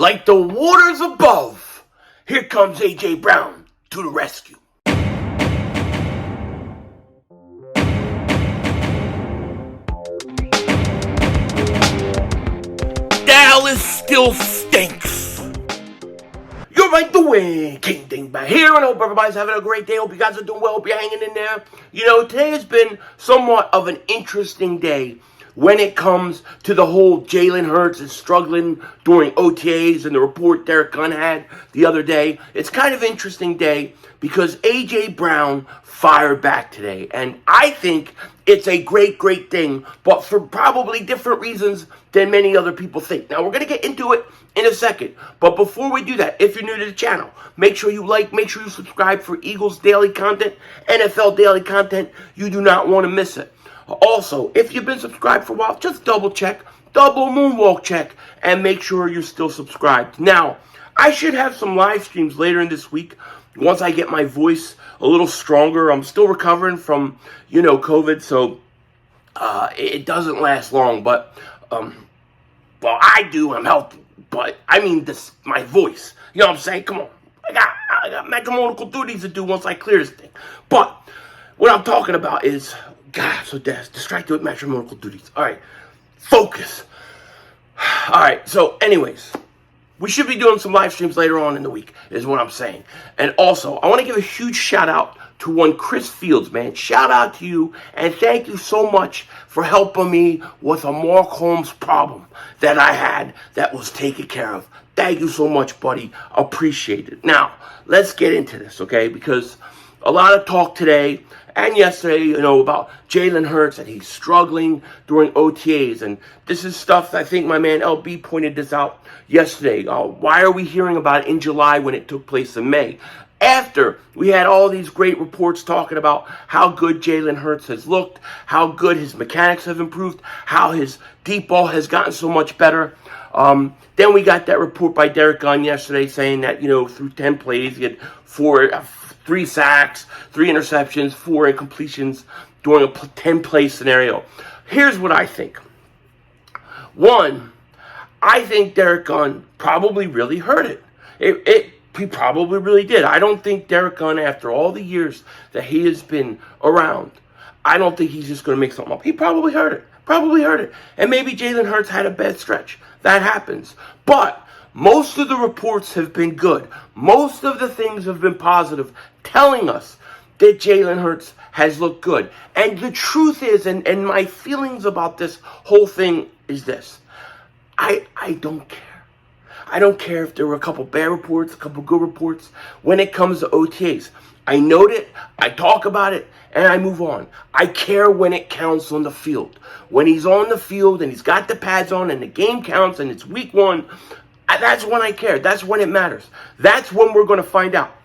Like the waters above, here comes A.J. Brown to the rescue. Dallas still stinks. You're right the way, King Dingbat here, and I hope everybody's having a great day. Hope you guys are doing well, hope you're hanging in there. You know, today has been somewhat of an interesting day when it comes to the whole Jalen Hurts is struggling during OTAs and the report Derek Gunn had the other day. It's kind of an interesting day because A.J. Brown fired back today. And I think it's a great, great thing, but for probably different reasons than many other people think. Now, we're going to get into it in a second. But before we do that, if you're new to the channel, make sure you like, make sure you subscribe for Eagles daily content, NFL daily content. You do not want to miss it. Also, if you've been subscribed for a while, just double check, double moonwalk check, and make sure you're still subscribed. Now, I should have some live streams later in this week once I get my voice a little stronger. I'm still recovering from, COVID, so it doesn't last long. But, well, I do. I'm healthy. But, I mean, my voice. You know what I'm saying? Come on. I got matrimonial duties to do once I clear this thing. But what I'm talking about is, God, I'm so distracted with matrimonial duties. All right, focus. All right, so anyways, we should be doing some live streams later on in the week, is what I'm saying. And also, I want to give a huge shout out to one Chris Fields, man. Shout out to you, and thank you so much for helping me with a Mark Holmes problem that I had that was taken care of. Thank you so much, buddy. Appreciate it. Now, let's get into this, okay? Because a lot of talk today and yesterday, about Jalen Hurts, and he's struggling during OTAs. And this is stuff I think my man LB pointed this out yesterday. Why are we hearing about it in July when it took place in May? After we had all these great reports talking about how good Jalen Hurts has looked, how good his mechanics have improved, how his deep ball has gotten so much better. Then we got that report by Derek Gunn yesterday saying that, through 10 plays, he had 3 sacks, 3 interceptions, 4 incompletions during a 10-play scenario. Here's what I think. One, I think Derek Gunn probably really hurt it. He probably really did. I don't think Derek Gunn, after all the years that he has been around, I don't think he's just going to make something up. He probably hurt it. And maybe Jalen Hurts had a bad stretch. That happens. But most of the reports have been good. Most of the things have been positive, telling us that Jalen Hurts has looked good. And the truth is, and my feelings about this whole thing is this. I don't care. I don't care if there were a couple bad reports, a couple good reports. When it comes to OTAs, I note it, I talk about it, and I move on. I care when it counts on the field. When he's on the field and he's got the pads on and the game counts and it's week 1, that's when I care. That's when it matters. That's when we're going to find out.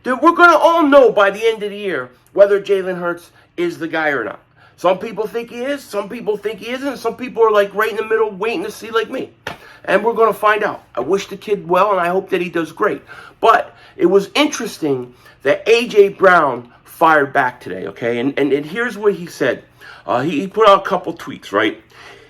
We're going to all know by the end of the year whether Jalen Hurts is the guy or not. Some people think he is. Some people think he isn't. Some people are like right in the middle waiting to see like me. And we're going to find out. I wish the kid well, and I hope that he does great. But it was interesting that A.J. Brown fired back today, okay? And here's what he said. He put out a couple tweets, right?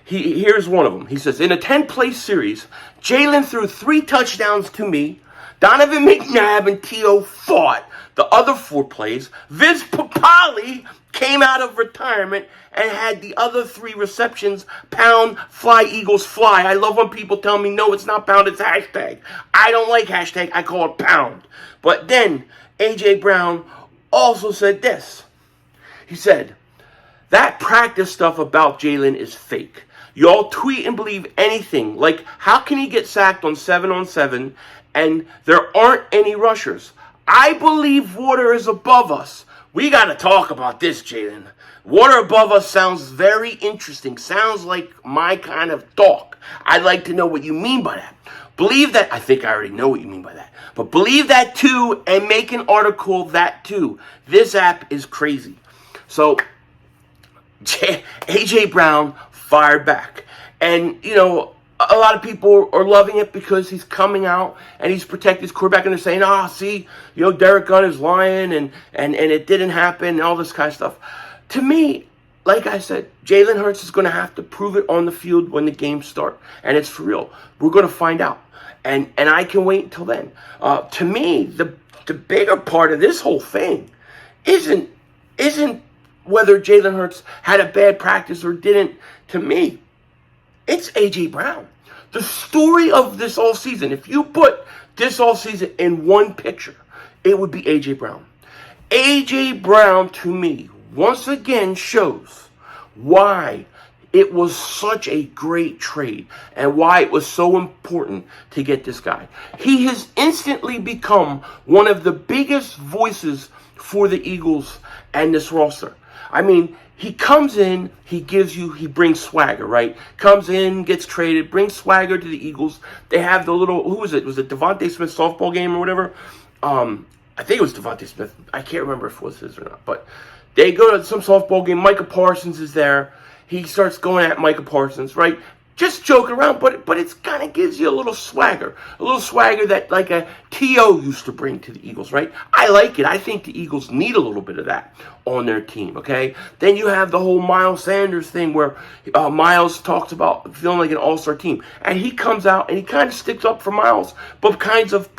Here's one of them. He says, in a 10-play series, Jalen threw 3 touchdowns to me. Donovan McNabb and T.O. fought the other 4 plays. Viz Papali came out of retirement and had the other 3 receptions. Pound, fly, Eagles, fly. I love when people tell me, no, it's not pound, it's hashtag. I don't like hashtag, I call it pound. But then A.J. Brown also said this. He said, that practice stuff about Jalen is fake. Y'all tweet and believe anything. Like, how can he get sacked on 7-on-7 and there aren't any rushers? I believe water is above us. We got to talk about this, Jalen. Water above us sounds very interesting. Sounds like my kind of talk. I'd like to know what you mean by that. Believe that. I think I already know what you mean by that. But believe that too and make an article that too. This app is crazy. So, A.J. Brown fired back. And, a lot of people are loving it because he's coming out and he's protecting his quarterback, and they're saying, see, Derek Gunn is lying and it didn't happen and all this kind of stuff. To me, like I said, Jalen Hurts is going to have to prove it on the field when the games start. And it's for real. We're going to find out. and I can wait until then. To me, the bigger part of this whole thing isn't whether Jalen Hurts had a bad practice or didn't. To me, it's A.J. Brown. The story of this offseason, if you put this offseason in one picture, it would be A.J. Brown. A.J. Brown, to me, once again shows why it was such a great trade and why it was so important to get this guy. He has instantly become one of the biggest voices for the Eagles and this roster. I mean, he comes in, he brings swagger, right? Comes in, gets traded, brings swagger to the Eagles. They have the little, who was it? Was it Devontae Smith softball game or whatever? I think it was Devontae Smith. I can't remember if it was his or not. But they go to some softball game. Micah Parsons is there. He starts going at Micah Parsons, right? Just joking around, but it kind of gives you a little swagger that like a T.O. used to bring to the Eagles, right? I like it. I think the Eagles need a little bit of that on their team, okay? Then you have the whole Miles Sanders thing where Miles talks about feeling like an all-star team, and he comes out and he kind of sticks up for Miles, but kind of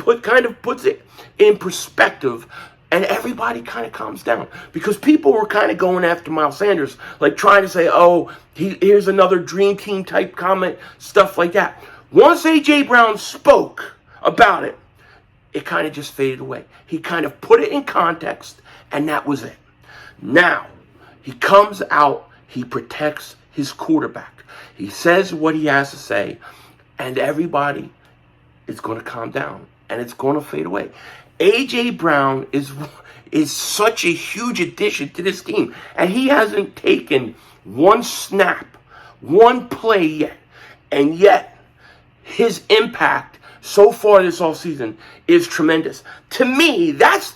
puts it in perspective. And everybody kind of calms down because people were kind of going after Miles Sanders, like trying to say, oh, here's another dream team type comment, stuff like that. Once A.J. Brown spoke about it, it kind of just faded away. He kind of put it in context, and that was it. Now, he comes out, he protects his quarterback. He says what he has to say, and everybody is going to calm down, and it's going to fade away. A.J. Brown is such a huge addition to this team, and he hasn't taken one snap, one play yet, and yet his impact so far this offseason is tremendous. To me, that's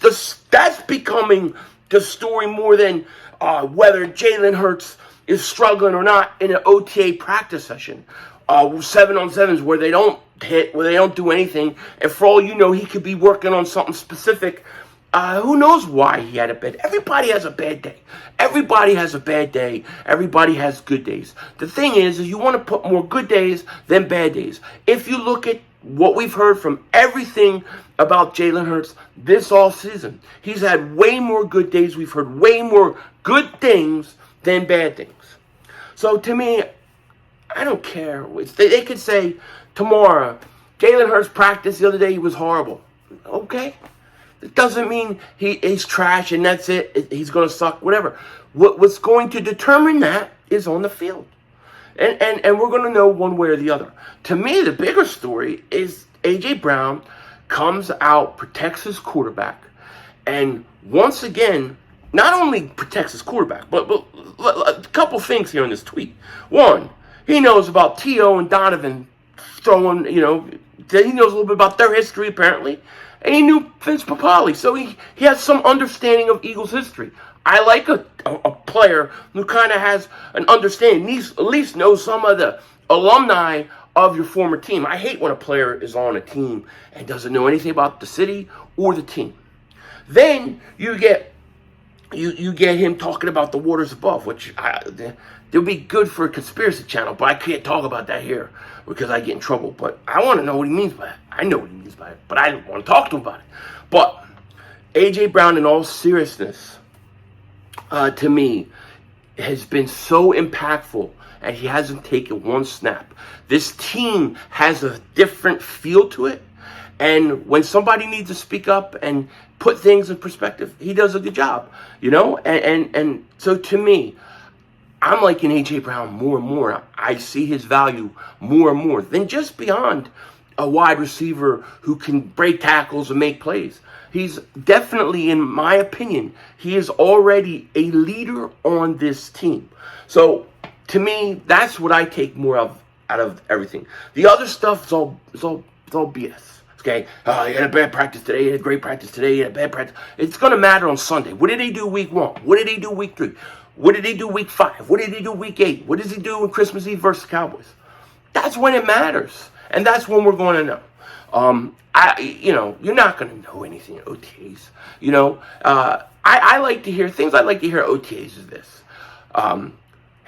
becoming the story more than whether Jalen Hurts is struggling or not in an OTA practice session. 7-on-7s where they don't hit, where they don't do anything, and for all you know, he could be working on something specific. Who knows why he had a bad day? Everybody has a bad day. Everybody has a bad day. Everybody has good days. The thing is you want to put more good days than bad days. If you look at what we've heard from everything about Jalen Hurts this offseason, he's had way more good days. We've heard way more good things than bad things. So to me, I don't care. They could say tomorrow, Jalen Hurts practiced the other day, he was horrible. Okay. It doesn't mean he's trash and that's it. He's going to suck, whatever. What's going to determine that is on the field. And we're going to know one way or the other. To me, the bigger story is A.J. Brown comes out, protects his quarterback, and once again, not only protects his quarterback, but a couple things here in this tweet. One, he knows about T.O. and Donovan throwing, he knows a little bit about their history, apparently. And he knew Vince Papale, so he has some understanding of Eagles history. I like a player who kind of has an understanding, at least knows some of the alumni of your former team. I hate when a player is on a team and doesn't know anything about the city or the team. Then you get him talking about the waters above, which would be good for a conspiracy channel, but I can't talk about that here because I get in trouble. But I want to know what he means by it. I know what he means by it, but I don't want to talk to him about it. But A.J. Brown, in all seriousness, to me, has been so impactful, and he hasn't taken one snap. This team has a different feel to it, and when somebody needs to speak up and put things in perspective, he does a good job, And so to me, I'm liking A.J. Brown more and more. I see his value more and more than just beyond a wide receiver who can break tackles and make plays. He's definitely, in my opinion, he is already a leader on this team. So to me, that's what I take more of out of everything. The other stuff is all BS. Okay, he had a bad practice today, he had a great practice today, he had a bad practice. It's going to matter on Sunday. What did he do week 1? What did he do week 3? What did he do week 5? What did he do week 8? What does he do on Christmas Eve versus Cowboys? That's when it matters. And that's when we're going to know. You're not going to know anything at OTAs. I like to hear things. I like to hear OTAs is this.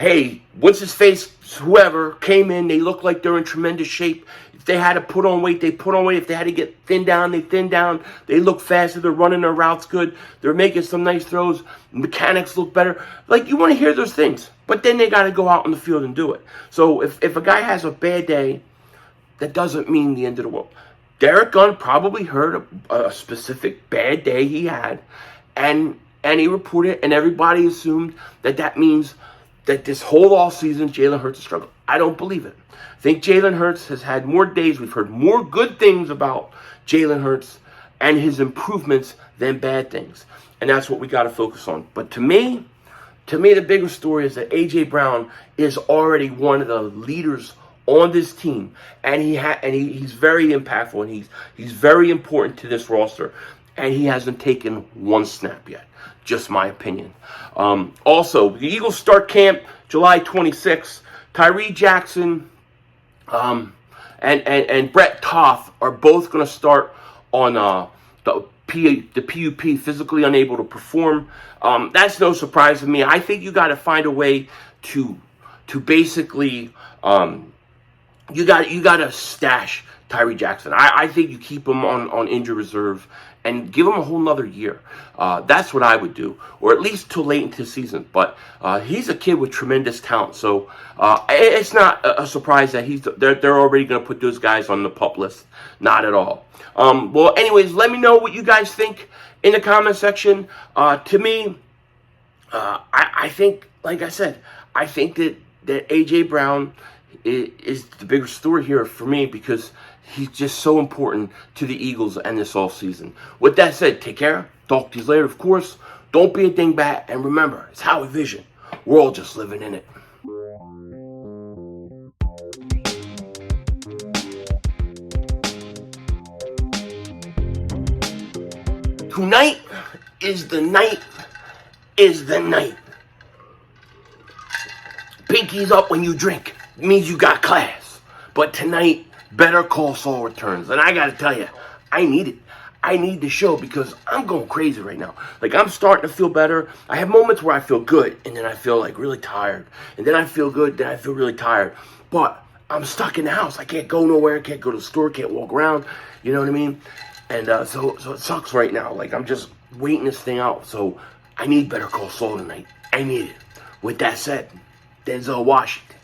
hey, what's his face, whoever came in, they look like they're in tremendous shape. If they had to put on weight, they put on weight. If they had to get thin down, they thin down. They look faster. They're running their routes good. They're making some nice throws. Mechanics look better. Like, you want to hear those things. But then they got to go out on the field and do it. So if a guy has a bad day, that doesn't mean the end of the world. Derek Gunn probably heard a specific bad day he had, and he reported it, and everybody assumed that means that this whole offseason Jalen Hurts has struggled. I don't believe it. I think Jalen Hurts has had more days. We've heard more good things about Jalen Hurts and his improvements than bad things. And that's what we got to focus on. But to me, the bigger story is that A.J. Brown is already one of the leaders on this team. And he's very impactful, and he's very important to this roster. And he hasn't taken one snap yet. Just my opinion. Also, the Eagles start camp July 26th. Tyree Jackson and Brett Toth are both going to start on the PUP, physically unable to perform. That's no surprise to me. I think you got to find a way to basically you got to stash Tyree Jackson. I think you keep him on injury reserve and give him a whole nother year. That's what I would do, or at least till late into the season. But he's a kid with tremendous talent, so it's not a surprise that they're already going to put those guys on the PUP list. Not at all. Well, anyways, let me know what you guys think in the comment section. To me, I think, like I said, I think that A.J. Brown is the bigger story here for me, because he's just so important to the Eagles and this offseason. With that said, take care. Talk to you later, of course. Don't be a dingbat. And remember, it's how we vision. We're all just living in it. Tonight is the night. Pinkies up when you drink. It means you got class. But tonight, Better Call Saul returns. And I gotta tell you, I need it. I need the show because I'm going crazy right now. Like, I'm starting to feel better. I have moments where I feel good, and then I feel like really tired. And then I feel good, then I feel really tired. But I'm stuck in the house. I can't go nowhere. I can't go to the store. Can't walk around. You know what I mean? And so it sucks right now. Like, I'm just waiting this thing out. So I need Better Call Saul tonight. I need it. With that said, Denzel Washington.